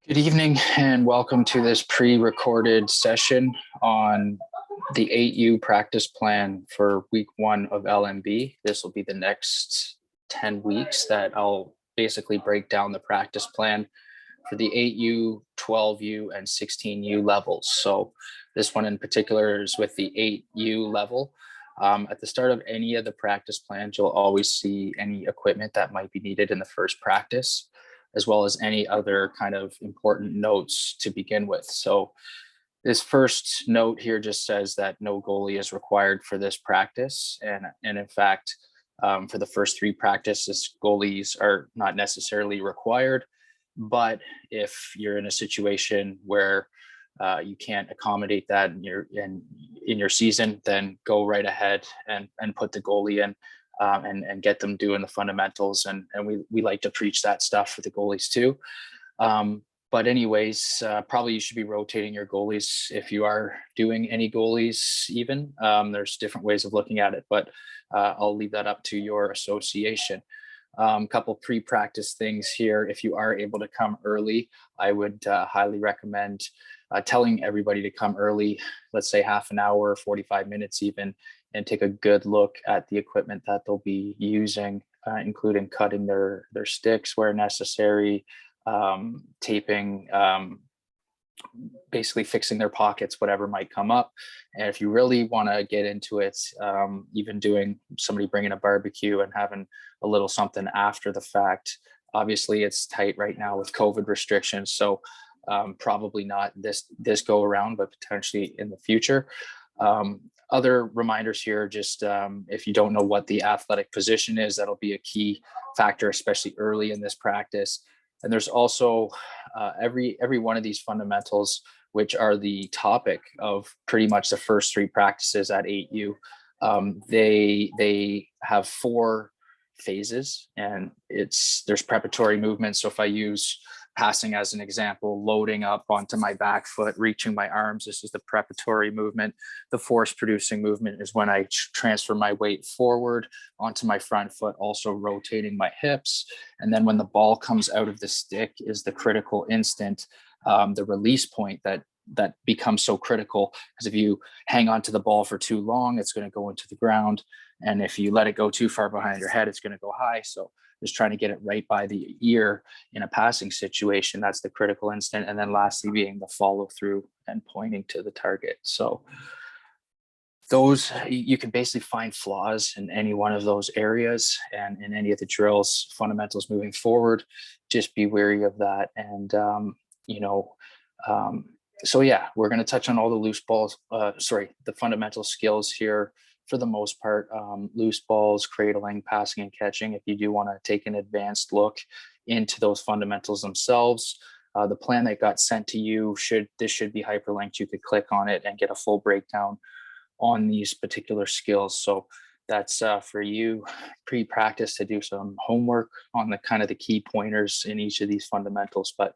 Good evening and welcome to this pre-recorded session on the 8U practice plan for week 1 of LMB. This will be the next 10 weeks that I'll basically break down the practice plan for the 8U, 12U, and 16U levels. So this one in particular is with the 8U level. At the start of any of the practice plans, you'll always see any equipment that might be needed in the first practice, as well as any other kind of important notes to begin with. So this first note here just says that no goalie is required for this practice. And in fact, for the first 3 practices, goalies are not necessarily required. But if you're in a situation where you can't accommodate that in your season, then go right ahead and put the goalie in. And get them doing the fundamentals. And we like to preach that stuff for the goalies too. But anyways, probably you should be rotating your goalies if you are doing any goalies even. There's different ways of looking at it, but I'll leave that up to your association. Couple pre-practice things here. If you are able to come early, I would highly recommend telling everybody to come early, let's say half an hour, 45 minutes even, and take a good look at the equipment that they'll be using, including cutting their sticks where necessary, taping, basically fixing their pockets, whatever might come up. And if you really want to get into it, even doing somebody bringing a barbecue and having a little something after the fact. Obviously, it's tight right now with COVID restrictions, so probably not this go around, but potentially in the future. Other reminders here, just if you don't know what the athletic position is, that'll be a key factor, especially early in this practice. And there's also every one of these fundamentals, which are the topic of pretty much the first 3 practices at 8U. They have 4 phases, and there's preparatory movements. So if I use passing as an example, loading up onto my back foot, reaching my arms, this is the preparatory movement. The force producing movement is when I transfer my weight forward onto my front foot, also rotating my hips. And then when the ball comes out of the stick is the critical instant, the release point that becomes so critical, because if you hang on to the ball for too long, it's going to go into the ground. And if you let it go too far behind your head, it's going to go high. So just trying to get it right by the ear in a passing situation, that's the critical instant. And then lastly being the follow through and pointing to the target. So those, you can basically find flaws in any one of those areas, and in any of the drills, fundamentals moving forward, just be wary of that. And, so yeah, we're going to touch on all the loose balls, the fundamental skills here. For the most part, loose balls, cradling, passing, and catching. If you do want to take an advanced look into those fundamentals themselves, the plan that got sent to you should be hyperlinked. You could click on it and get a full breakdown on these particular skills. So that's for you pre-practice to do some homework on the kind of the key pointers in each of these fundamentals. But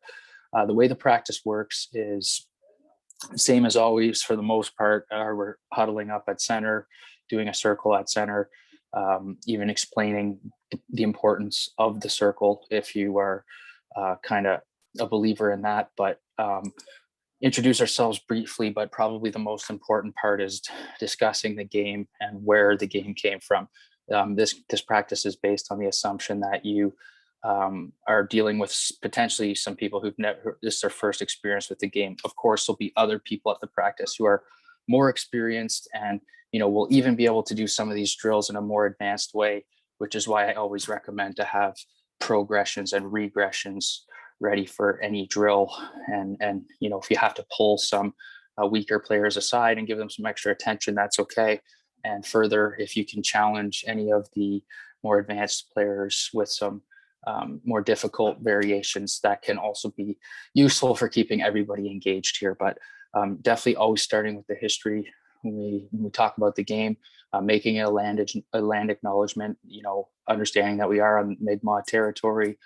the way the practice works is same as always for the most part. We're huddling up at center, doing a circle at center, even explaining the importance of the circle if you are kind of a believer in that. But introduce ourselves briefly, but probably the most important part is discussing the game and where the game came from. This practice is based on the assumption that you are dealing with potentially some people who've never, this is their first experience with the game. Of course, there'll be other people at the practice who are more experienced, and we'll even be able to do some of these drills in a more advanced way, which is why I always recommend to have progressions and regressions ready for any drill. And if you have to pull some weaker players aside and give them some extra attention, that's okay. And further, if you can challenge any of the more advanced players with some more difficult variations, that can also be useful for keeping everybody engaged here. But definitely always starting with the history when we talk about the game, making it a land acknowledgement, understanding that we are on Mi'kmaq territory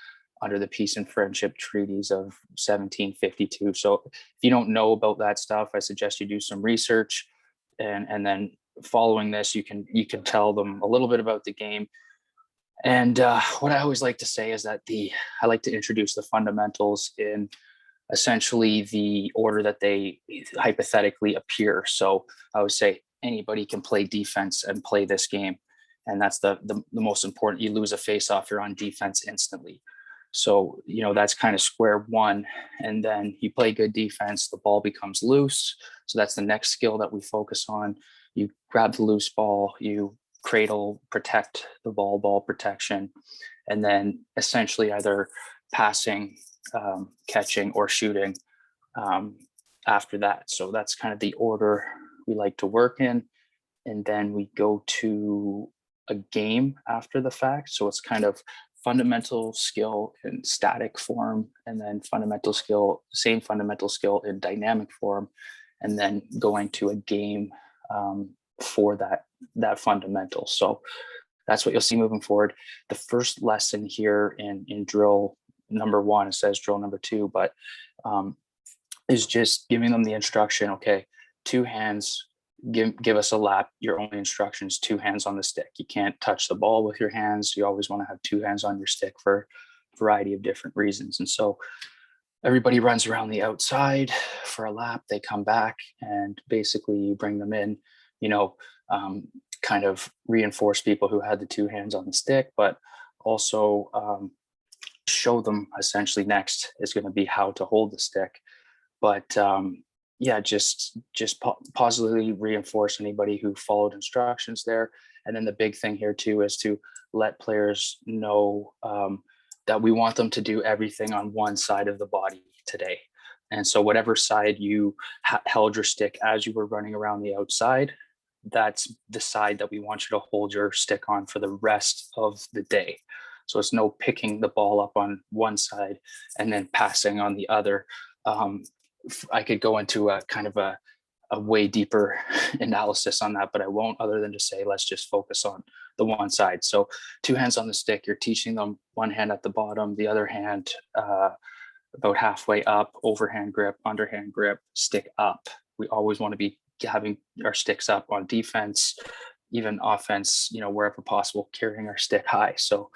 under the Peace and Friendship Treaties of 1752. So if you don't know about that stuff, I suggest you do some research, and then following this, you can tell them a little bit about the game. And what I always like to say is that I like to introduce the fundamentals in essentially the order that they hypothetically appear. So I would say anybody can play defense and play this game. And that's the most important. You lose a face off, you're on defense instantly. So, that's kind of square one. And then you play good defense, the ball becomes loose. So that's the next skill that we focus on. You grab the loose ball, you cradle, protect the ball protection, and then essentially either passing, catching, or shooting um, after that. So that's kind of the order we like to work in. And then we go to a game after the fact. So it's kind of fundamental skill in static form, and then same fundamental skill in dynamic form, and then going to a game for that fundamental. So that's what you'll see moving forward. The first lesson here in drill number one, it says drill number two, but is just giving them the instruction. Okay, two hands, give us a lap. Your only instructions: two hands on the stick. You can't touch the ball with your hands. You always want to have two hands on your stick for a variety of different reasons. And so everybody runs around the outside for a lap. They come back, and basically you bring them in, you know, kind of reinforce people who had the two hands on the stick, but also show them essentially next is going to be how to hold the stick. But yeah, just positively reinforce anybody who followed instructions there. And then the big thing here too is to let players know that we want them to do everything on one side of the body today. And so whatever side you held your stick as you were running around the outside, that's the side that we want you to hold your stick on for the rest of the day. So it's no picking the ball up on one side and then passing on the other. I could go into a kind of a way deeper analysis on that, but I won't, other than to say, let's just focus on the one side. So two hands on the stick, you're teaching them one hand at the bottom, the other hand about halfway up, overhand grip, underhand grip, stick up. We always want to be having our sticks up on defense, even offense, wherever possible, carrying our stick high. So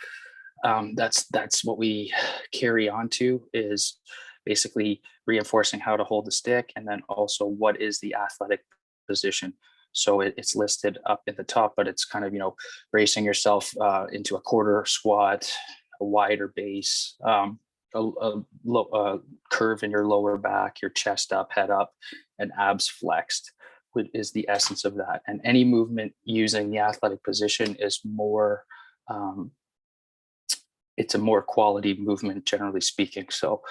that's what we carry on to, is basically reinforcing how to hold the stick, and then also what is the athletic position. So it's listed up at the top, but it's kind of, bracing yourself into a quarter squat, a wider base, a curve in your lower back, your chest up, head up, and abs flexed, which is the essence of that. And any movement using the athletic position is more, it's a more quality movement, generally speaking. So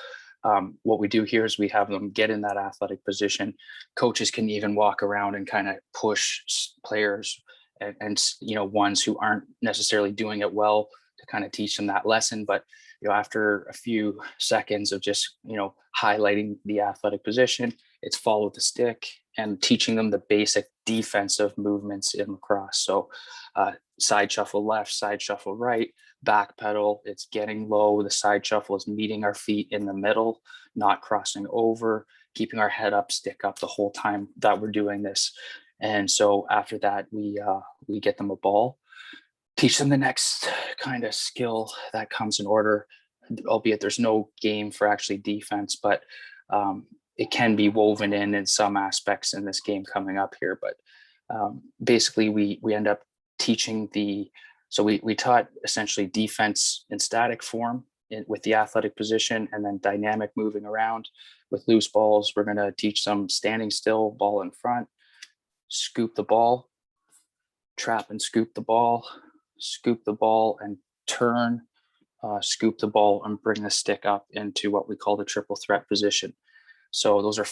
what we do here is we have them get in that athletic position. Coaches can even walk around and kind of push players and ones who aren't necessarily doing it well, to kind of teach them that lesson. But after a few seconds of just highlighting the athletic position, it's follow the stick and teaching them the basic defensive movements in lacrosse. So side shuffle left, side shuffle right, back pedal, it's getting low. The side shuffle is meeting our feet in the middle, not crossing over, keeping our head up, stick up the whole time that we're doing this. And so after that, we get them a ball, teach them the next kind of skill that comes in order, albeit there's no game for actually defense, but it can be woven in some aspects in this game coming up here. But basically we end up teaching so we taught essentially defense in static form with the athletic position, and then dynamic moving around with loose balls. We're going to teach them standing still, ball in front, scoop the ball, trap and scoop the ball and turn, scoop the ball and bring the stick up into what we call the triple threat position. So those are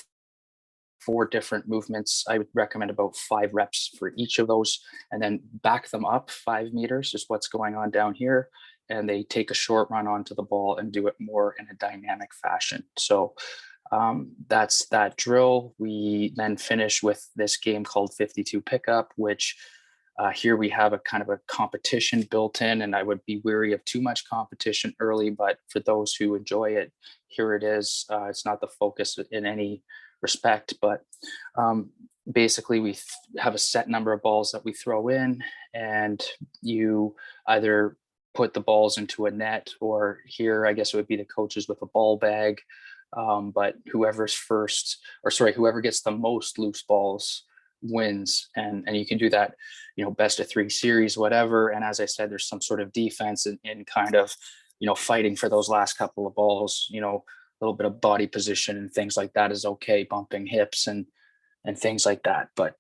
4 different movements. I would recommend about 5 reps for each of those, and then back them up 5 meters is what's going on down here. And they take a short run onto the ball and do it more in a dynamic fashion. So that's that drill. We then finish with this game called 52 pickup, which here we have a kind of a competition built in, and I would be weary of too much competition early, but for those who enjoy it, here it is. It's not the focus in any respect, but basically we have a set number of balls that we throw in, and you either put the balls into a net, or here, I guess it would be the coaches with a ball bag. But whoever's first, or sorry, whoever gets the most loose balls wins. And you can do that, best of three series, whatever. And as I said, there's some sort of defense in kind of, fighting for those last couple of balls, a little bit of body position and things like that is okay, bumping hips and things like that. But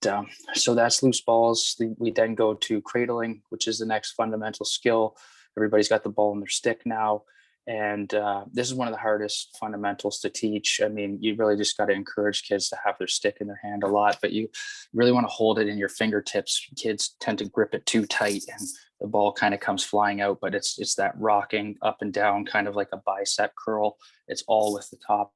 so that's loose balls. We then go to cradling, which is the next fundamental skill. Everybody's got the ball in their stick now. And this is one of the hardest fundamentals to teach. I mean, you really just got to encourage kids to have their stick in their hand a lot, but you really want to hold it in your fingertips. Kids tend to grip it too tight and the ball kind of comes flying out, but it's that rocking up and down, kind of like a bicep curl. It's all with the top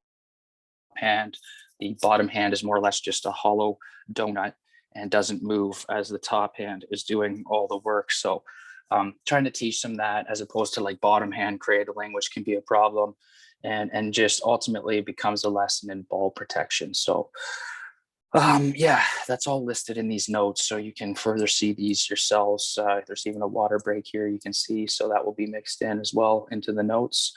hand. The bottom hand is more or less just a hollow donut and doesn't move, as the top hand is doing all the work. So trying to teach them that, as opposed to like bottom hand cradling, which can be a problem, and just ultimately it becomes a lesson in ball protection. So yeah, that's all listed in these notes, so you can further see these yourselves. There's even a water break here you can see, so that will be mixed in as well into the notes.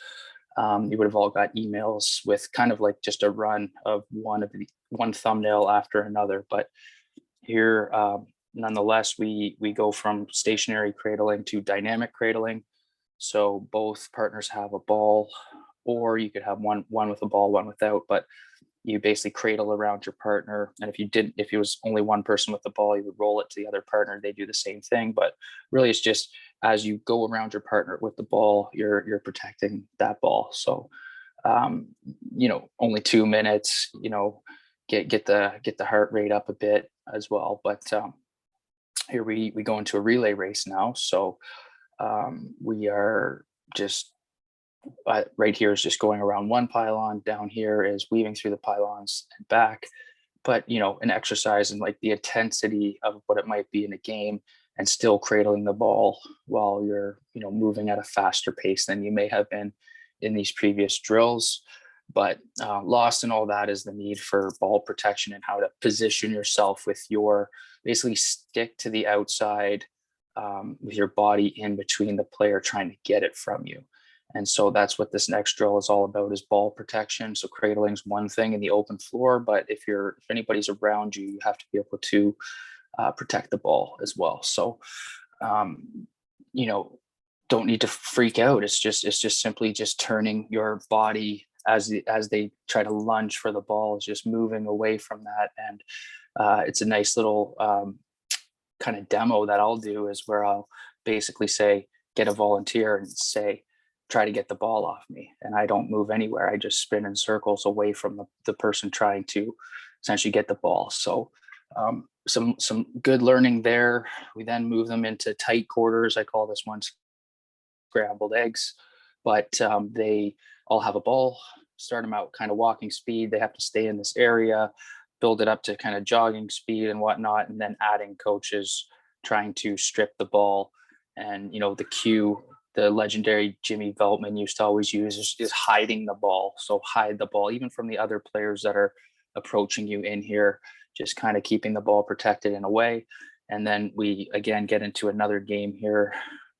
You would have all got emails with kind of like just a run of one thumbnail after another, but here, nonetheless, we go from stationary cradling to dynamic cradling. So both partners have a ball, or you could have one with a ball, one without, but you basically cradle around your partner. And if it was only one person with the ball, you would roll it to the other partner. They do the same thing, but really it's just as you go around your partner with the ball, you're protecting that ball. So, only 2 minutes, get the heart rate up a bit as well. But here we go into a relay race now. So we are just right here is just going around one pylon. Down here is weaving through the pylons and back. But an exercise in like the intensity of what it might be in a game, and still cradling the ball while you're moving at a faster pace than you may have been in these previous drills. But lost in all that is the need for ball protection and how to position yourself with your basically stick to the outside, with your body in between the player trying to get it from you. And so that's what this next drill is all about, is ball protection. So cradling is one thing in the open floor, but if anybody's around you, you have to be able to protect the ball as well. So, don't need to freak out. It's just simply just turning your body as they try to lunge for the ball, is just moving away from that. And it's a nice little kind of demo that I'll do, is where I'll basically say, get a volunteer and say, try to get the ball off me. And I don't move anywhere. I just spin in circles away from the person trying to essentially get the ball. So some good learning there. We then move them into tight quarters. I call this one scrambled eggs, but they all have a ball. Start them out kind of walking speed. They have to stay in this area, build it up to kind of jogging speed and whatnot, and then adding coaches trying to strip the ball. And the cue the legendary Jimmy Veltman used to always use is hiding the ball. So hide the ball even from the other players that are approaching you in here, just kind of keeping the ball protected in a way. And then we again get into another game here.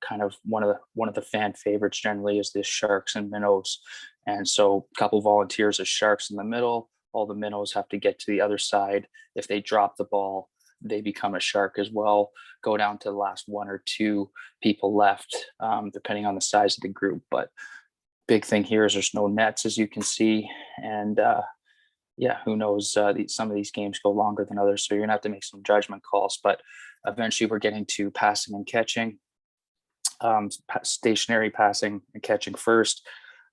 Kind of one of the fan favorites generally is this sharks and minnows. And so a couple volunteers as sharks in the middle. All the minnows have to get to the other side. If they drop the ball, they become a shark as well. Go down to the last one or two people left, depending on the size of the group. But big thing here is there's no nets, as you can see. And yeah, who knows? Some of these games go longer than others, so you're gonna have to make some judgment calls. But eventually, we're getting to passing and catching. Stationary passing and catching first.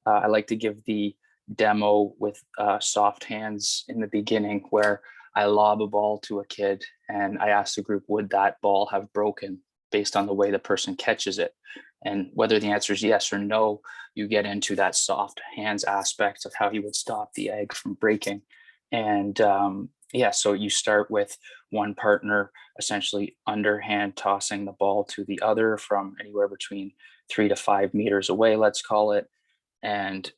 I like to give the demo with soft hands in the beginning, where I lob a ball to a kid and I ask the group, would that ball have broken based on the way the person catches it? And whether the answer is yes or no, you get into that soft hands aspect of how you would stop the egg from breaking. And yeah, so you start with one partner essentially underhand tossing the ball to the other from anywhere between 3 to 5 meters away, let's call it. And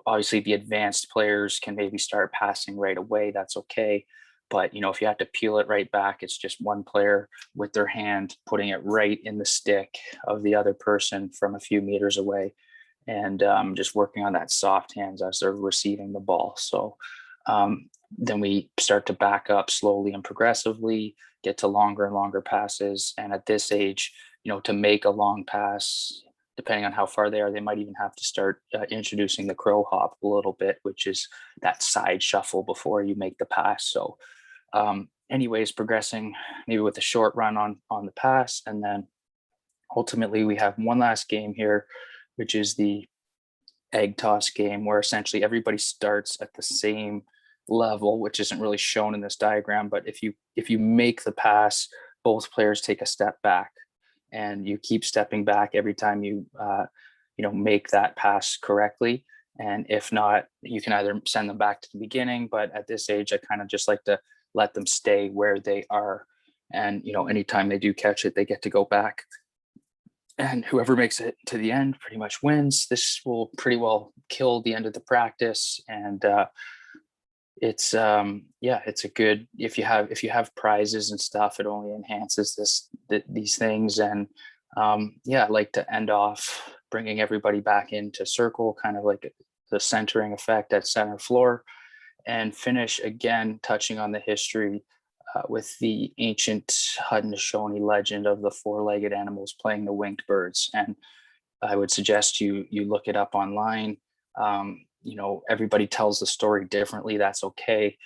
obviously the advanced players can maybe start passing right away. That's okay. But, if you have to peel it right back, it's just one player with their hand putting it right in the stick of the other person from a few meters away, and just working on that soft hands as they're receiving the ball. So then we start to back up slowly and progressively, get to longer and longer passes. And at this age, to make a long pass, depending on how far they are, they might even have to start introducing the crow hop a little bit, which is that side shuffle before you make the pass. So anyways, progressing maybe with a short run on the pass, and then ultimately we have one last game here, which is the egg toss game, where essentially everybody starts at the same level, which isn't really shown in this diagram. But if you make the pass, both players take a step back, and you keep stepping back every time you make that pass correctly. And if not, you can either send them back to the beginning. But at this age, I kind of just like to let them stay where they are. And anytime they do catch it, they get to go back, and whoever makes it to the end pretty much wins. This will pretty well kill the end of the practice. And it's it's a good, if you have prizes and stuff, it only enhances these things. And I like to end off bringing everybody back into circle, kind of like the centering effect at center floor, and finish again touching on the history with the ancient Haudenosaunee legend of the four-legged animals playing the winged birds. And I would suggest you look it up online. Everybody tells the story differently. That's okay.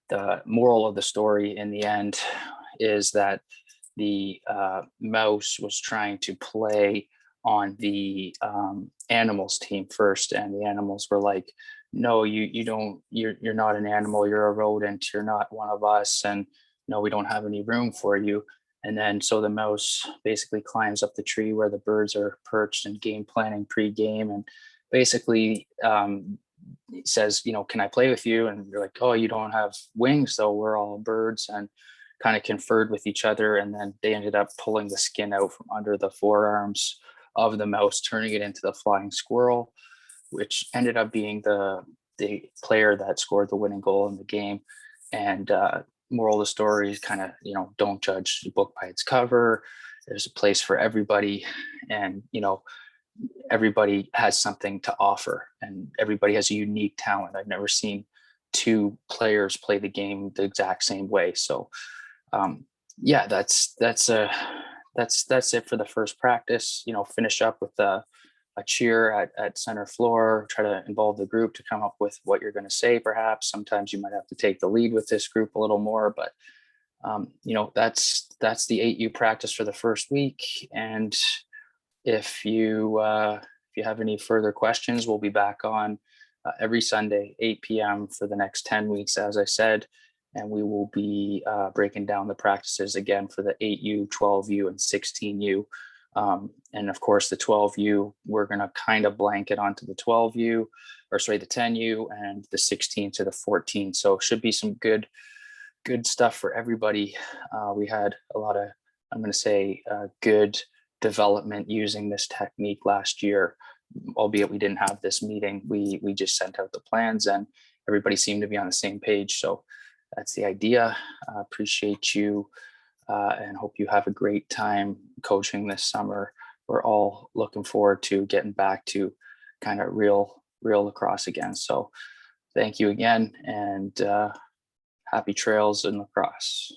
The moral of the story in the end is that the mouse was trying to play on the animals team first, and the animals were like, no, you don't, you're not an animal, you're a rodent, you're not one of us, and no, we don't have any room for you. And then so the mouse basically climbs up the tree where the birds are perched and game planning pre-game, and basically says, can I play with you? And you're like, oh, you don't have wings, though, we're all birds, and kind of conferred with each other. And then they ended up pulling the skin out from under the forearms of the mouse, turning it into the flying squirrel, which ended up being the player that scored the winning goal in the game. And moral of the story is kind of, don't judge the book by its cover. There's a place for everybody, and everybody has something to offer, and everybody has a unique talent. I've never seen two players play the game the exact same way. So that's it for the first practice. Finish up with a cheer at center floor, try to involve the group to come up with what you're going to say. Perhaps sometimes you might have to take the lead with this group a little more, but that's the 8U practice for the first week. And if you have any further questions, we'll be back on every Sunday, 8 p.m. for the next 10 weeks, as I said. And we will be breaking down the practices again for the 8U, 12U, and 16U. And of course, the 12U, we're going to kind of blanket onto the 12U, the 10U, and the 16 to the 14. So it should be some good stuff for everybody. We had a lot of, I'm going to say, good development using this technique last year, albeit we didn't have this meeting. We just sent out the plans, and everybody seemed to be on the same page. So that's the idea. Appreciate you, and hope you have a great time coaching this summer. We're all looking forward to getting back to kind of real lacrosse again. So thank you again, and happy trails in lacrosse.